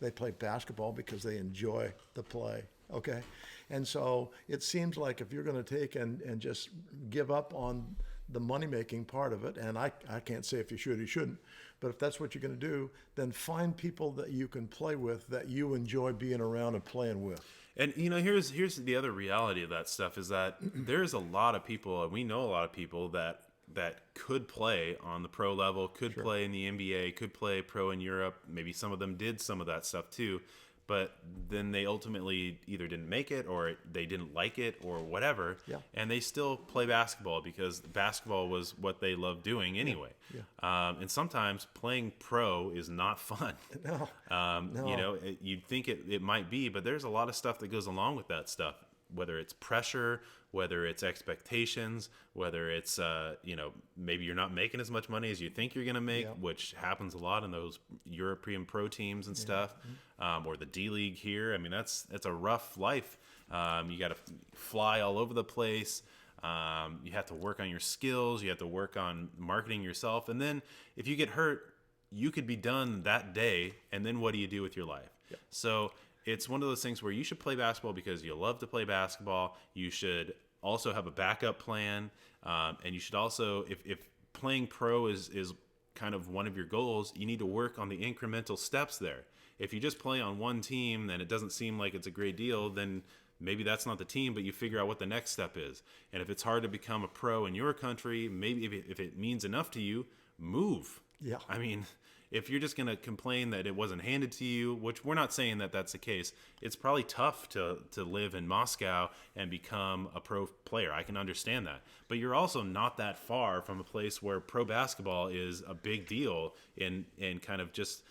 They play basketball because they enjoy the play, okay? And so it seems like if you're going to take and just give up on the money-making part of it, and I can't say if you should or you shouldn't, but if that's what you're going to do, then find people that you can play with that you enjoy being around and playing with. And here's the other reality of that stuff is that there's a lot of people, and we know a lot of people that could play on the pro level, could play in the NBA, could play pro in Europe. Maybe some of them did some of that stuff too, but then they ultimately either didn't make it or they didn't like it or whatever. Yeah. And they still play basketball because basketball was what they loved doing anyway. Yeah. And sometimes playing pro is not fun. No. No. You'd think it might be, but there's a lot of stuff that goes along with that stuff. Whether it's pressure, whether it's expectations, whether it's, maybe you're not making as much money as you think you're going to make, which happens a lot in those European pro teams and stuff, or the D League here. I mean, that's a rough life. You got to fly all over the place. You have to work on your skills. You have to work on marketing yourself. And then if you get hurt, you could be done that day. And then what do you do with your life? Yeah. So it's one of those things where you should play basketball because you love to play basketball. You should also have a backup plan. And you should also, if playing pro is kind of one of your goals, you need to work on the incremental steps there. If you just play on one team and it doesn't seem like it's a great deal, then maybe that's not the team, but you figure out what the next step is. And if it's hard to become a pro in your country, maybe if it means enough to you, move. Yeah. I mean, if you're just going to complain that it wasn't handed to you, which we're not saying that that's the case, it's probably tough to live in Moscow and become a pro player. I can understand that. But you're also not that far from a place where pro basketball is a big deal in kind of just,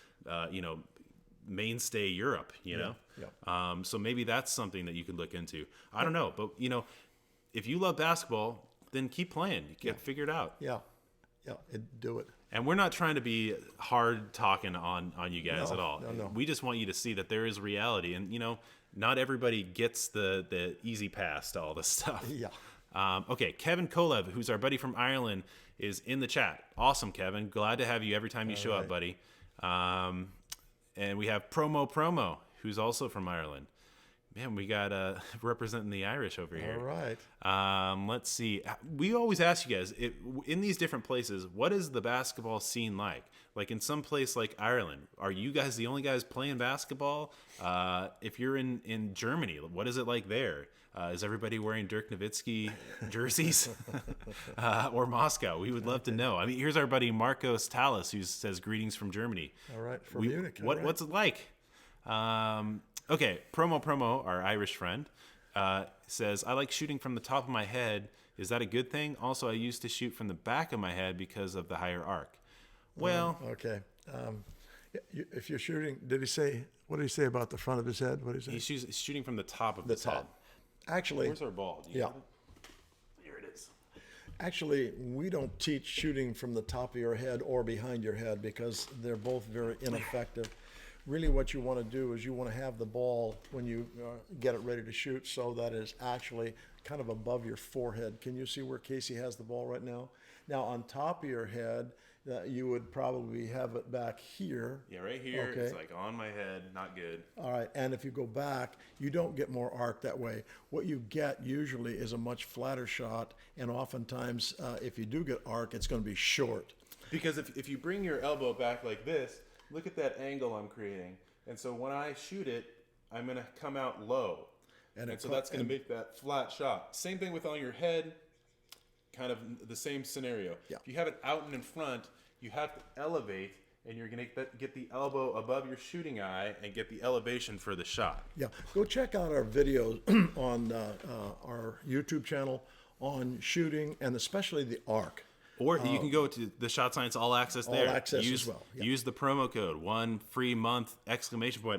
mainstay Europe, Yeah. So maybe that's something that you could look into. I don't know, but if you love basketball, then keep playing. You get figured out. Yeah. Do it. And we're not trying to be hard talking on you guys No, at all. no. We just want you to see that there is reality, and not everybody gets the easy pass to all this stuff. Yeah. Okay, Kevin Kolev, who's our buddy from Ireland, is in the chat. Awesome, Kevin. Glad to have you every time you show up, buddy. And we have Promo, who's also from Ireland. Man, we got representing the Irish over here. All right. Let's see. We always ask you guys, in these different places, what is the basketball scene like? Like in some place like Ireland, are you guys the only guys playing basketball? If you're in Germany, what is it like there? Is everybody wearing Dirk Nowitzki jerseys? Or Moscow? We would love to know. I mean, here's our buddy Marcos Talis, who says greetings from Germany. All right, from Munich. What's it like? Okay, Promo, our Irish friend, says, I like shooting from the top of my head. Is that a good thing? Also, I used to shoot from the back of my head because of the higher arc. Well, okay. If you're shooting, what did he say about the front of his head? What did he say? he's shooting from the top of his head. Actually, Where's our ball? Yeah. Here it is. Actually, we don't teach shooting from the top of your head or behind your head because they're both very ineffective. Really what you want to do is you want to have the ball when you get it ready to shoot so that it's actually kind of above your forehead. Can you see where Casey has the ball right now? Now on top of your head, you would probably have it back here. Yeah, right here. Okay. It's like on my head. Not good. All right, and if you go back, you don't get more arc that way. What you get usually is a much flatter shot, and oftentimes if you do get arc, it's going to be short. Because if you bring your elbow back like this, look at that angle I'm creating. And so when I shoot it, I'm going to come out low. And so that's going to make that flat shot. Same thing with on your head, kind of the same scenario. Yeah. If you have it out and in front, you have to elevate, and you're going to get the elbow above your shooting eye and get the elevation for the shot. Yeah, go check out our videos on our YouTube channel on shooting and especially the arc. Or you can go to the Shot Science All Access there. All Access as well. Yeah. Use the promo code, 1 free month, !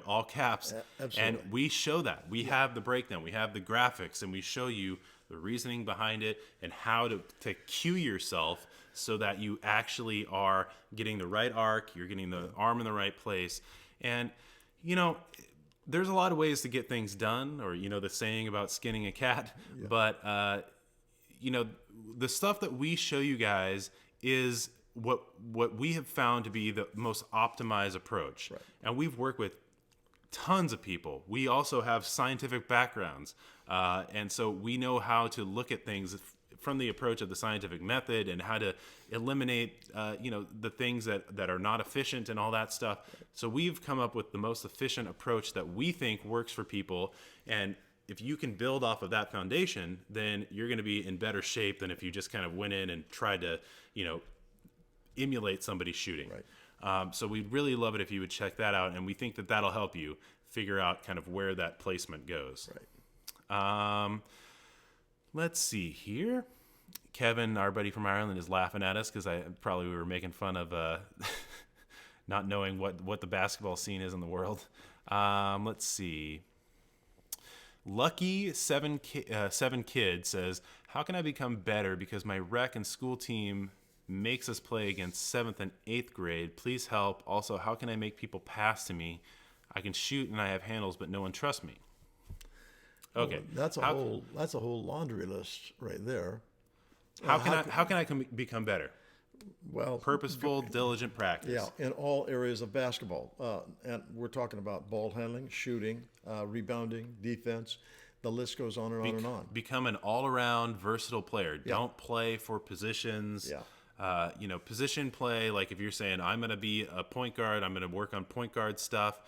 All caps. Absolutely. And we show that. We have the breakdown. We have the graphics, and we show you the reasoning behind it and how to cue yourself so that you actually are getting the right arc, you're getting the arm in the right place. And, there's a lot of ways to get things done, or, the saying about skinning a cat. Yeah. But, the stuff that we show you guys is what we have found to be the most optimized approach. Right. And we've worked with tons of people. We also have scientific backgrounds. And so we know how to look at things from the approach of the scientific method and how to eliminate, the things that are not efficient and all that stuff. So we've come up with the most efficient approach that we think works for people. And if you can build off of that foundation, then you're going to be in better shape than if you just kind of went in and tried to, emulate somebody's shooting. Right. So we'd really love it if you would check that out, and we think that that'll help you figure out kind of where that placement goes. Right. Let's see here. Kevin, our buddy from Ireland, is laughing at us because we were making fun of not knowing what the basketball scene is in the world. Let's see. Lucky seven kid says, how can I become better because my rec and school team makes us play against 7th and 8th grade? Please help. Also, how can I make people pass to me? I can shoot and I have handles, but no one trusts me. Okay, well, that's a whole laundry list right there. How can I become better? Well, purposeful, diligent practice. Yeah, in all areas of basketball. And we're talking about ball handling, shooting, rebounding, defense. The list goes on and on and on. Become an all-around, versatile player. Yeah. Don't play for positions. Yeah. Position play, like if you're saying, I'm going to be a point guard, I'm going to work on point guard stuff,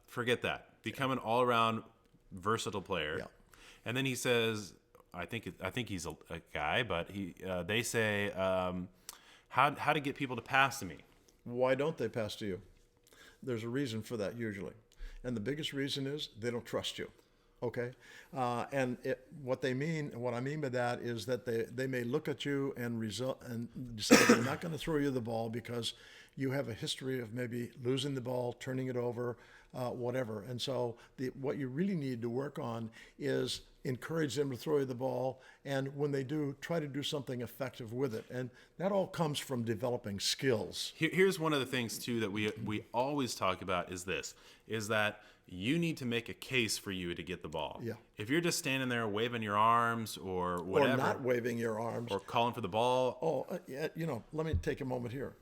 forget that. Become an all-around, versatile player. Yeah. And then he says, I think he's a guy, but they say, how to get people to pass to me. Why don't they pass to you? There's a reason for that usually. And the biggest reason is they don't trust you. Okay? What I mean by that is that they may look at you and decide they're not going to throw you the ball because you have a history of maybe losing the ball, turning it over, whatever. And so what you really need to work on is encourage them to throw you the ball, and when they do, try to do something effective with it. And that all comes from developing skills. Here's one of the things too that we always talk about is that you need to make a case for you to get the ball. Yeah. If you're just standing there waving your arms or whatever, Or not waving your arms. or calling for the ball. Yeah, let me take a moment here.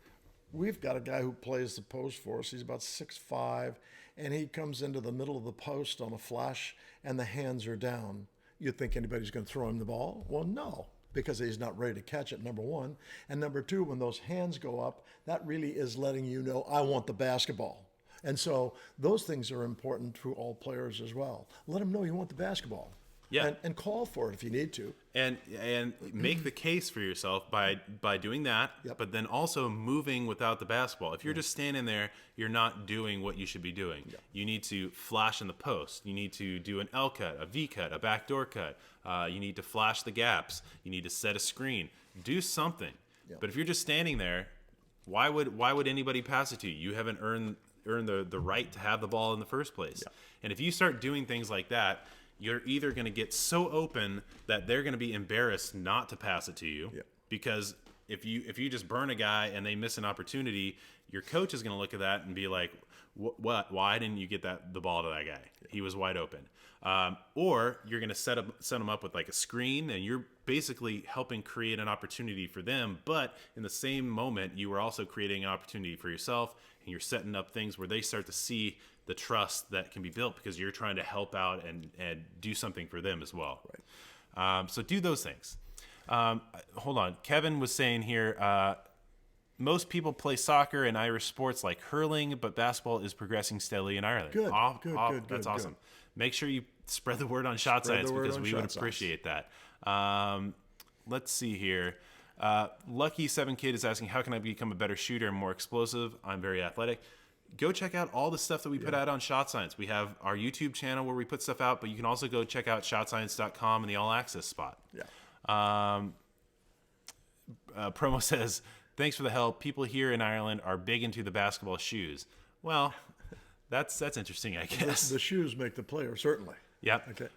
We've got a guy who plays the post for us. He's about 6'5", and he comes into the middle of the post on a flash, and the hands are down. You think anybody's going to throw him the ball? Well, no, because he's not ready to catch it, number one. And number two, when those hands go up, that really is letting you know, I want the basketball. And so those things are important to all players as well. Let them know you want the basketball. Yeah. And call for it if you need to. And make the case for yourself by doing that, Yep. but then also moving without the basketball. If you're just standing there, you're not doing what you should be doing. Yep. You need to flash in the post. You need to do an L cut, a V cut, a backdoor cut. You need to flash the gaps. You need to set a screen. Do something. Yep. But if you're just standing there, why would anybody pass it to you? You haven't earned the right to have the ball in the first place. Yep. And if you start doing things like that, you're either going to get so open that they're going to be embarrassed not to pass it to you. Yep. Because if you just burn a guy and they miss an opportunity, your coach is going to look at that and be like, "What? Why didn't you get the ball to that guy? He was wide open." Or you're going to set them up with like a screen, and you're basically helping create an opportunity for them. But in the same moment, you are also creating an opportunity for yourself, and you're setting up things where they start to see the trust that can be built because you're trying to help out and do something for them as well. Right. So do those things. Hold on. Kevin was saying here, most people play soccer and Irish sports like hurling, but basketball is progressing steadily in Ireland. Good. Good. That's awesome. Make sure you spread the word on Shot Science because we would appreciate that. Let's see here. Lucky 7 Kid is asking, how can I become a better shooter and more explosive? I'm very athletic. Go check out all the stuff that we put out on Shot Science. We have our YouTube channel where we put stuff out, but you can also go check out shotscience.com and the All Access spot. Yeah. Promo says, thanks for the help. People here in Ireland are big into the basketball shoes. Well, that's interesting, I guess. The shoes make the player, certainly. Yep. Okay.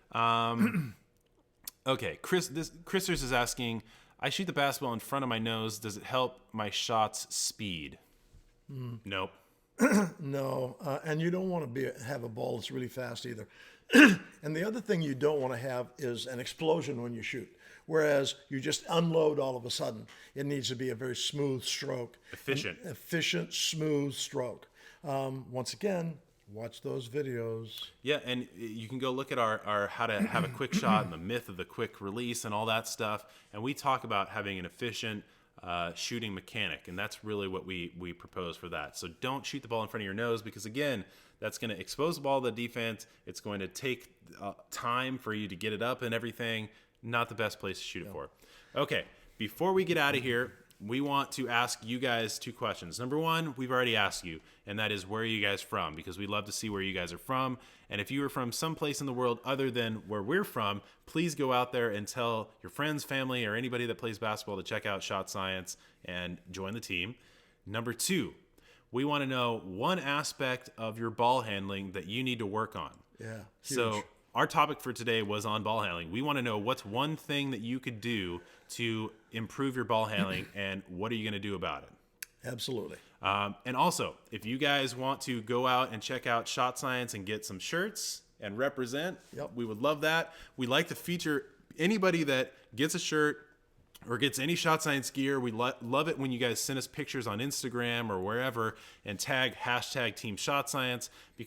Okay. Christers is asking, I shoot the basketball in front of my nose. Does it help my shots speed? Nope. No, and you don't want to have a ball that's really fast either. And the other thing you don't want to have is an explosion when you shoot. Whereas you just unload all of a sudden. It needs to be a very smooth stroke. Efficient, smooth stroke. Once again, watch those videos. Yeah, and you can go look at our how to have a quick shot and the myth of the quick release and all that stuff. And we talk about having an efficient shooting mechanic, and that's really what we propose for that. So don't shoot the ball in front of your nose because, again, that's going to expose the ball to the defense. It's going to take time for you to get it up and everything. Not the best place to shoot it for. Okay, before we get out of here, we want to ask you guys 2 questions. Number one, we've already asked you, and that is, where are you guys from? Because we'd love to see where you guys are from. And if you are from someplace in the world other than where we're from, please go out there and tell your friends, family, or anybody that plays basketball to check out Shot Science and join the team. Number 2, we want to know one aspect of your ball handling that you need to work on. Yeah. Huge. So our topic for today was on ball handling. We want to know what's one thing that you could do to improve your ball handling, and what are you going to do about it? Absolutely. And also, if you guys want to go out and check out Shot Science and get some shirts and represent, we would love that. We like to feature anybody that gets a shirt or gets any Shot Science gear. We love it when you guys send us pictures on Instagram or wherever and tag #Team Shot Science, because